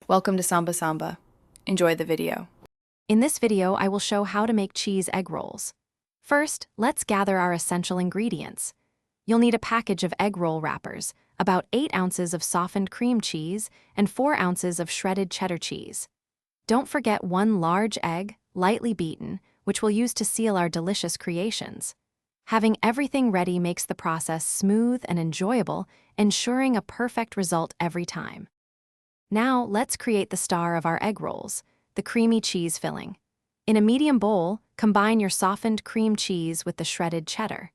Welcome to Samba Samba. Enjoy the video. In this video, I will show how to make cheese egg rolls. First, let's gather our essential ingredients. You'll need a package of egg roll wrappers, about 8 ounces of softened cream cheese, and 4 ounces of shredded cheddar cheese. Don't forget 1 large egg, lightly beaten, which we'll use to seal our delicious creations. Having everything ready makes the process smooth and enjoyable, ensuring a perfect result every time. Now, let's create the star of our egg rolls, the creamy cheese filling. In a medium bowl, combine your softened cream cheese with the shredded cheddar.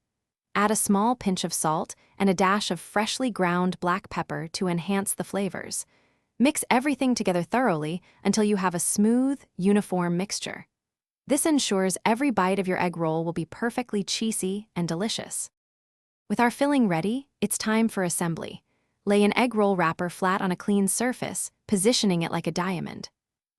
Add a small pinch of salt and a dash of freshly ground black pepper to enhance the flavors. Mix everything together thoroughly until you have a smooth, uniform mixture. This ensures every bite of your egg roll will be perfectly cheesy and delicious. With our filling ready, it's time for assembly. Lay an egg roll wrapper flat on a clean surface, positioning it like a diamond.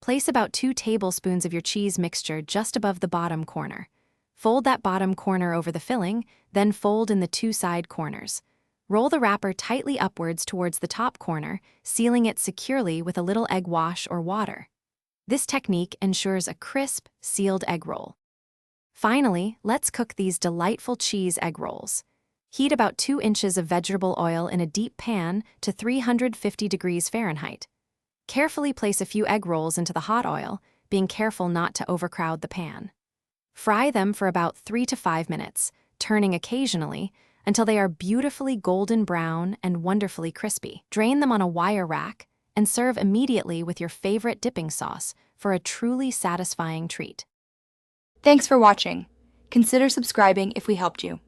Place about 2 tablespoons of your cheese mixture just above the bottom corner. Fold that bottom corner over the filling, then fold in the 2 side corners. Roll the wrapper tightly upwards towards the top corner, sealing it securely with a little egg wash or water. This technique ensures a crisp, sealed egg roll. Finally, let's cook these delightful cheese egg rolls. Heat about 2 inches of vegetable oil in a deep pan to 350 degrees Fahrenheit. Carefully place a few egg rolls into the hot oil, being careful not to overcrowd the pan. Fry them for about 3 to 5 minutes, turning occasionally, until they are beautifully golden brown and wonderfully crispy. Drain them on a wire rack and serve immediately with your favorite dipping sauce for a truly satisfying treat. Thanks for watching. Consider subscribing if we helped you.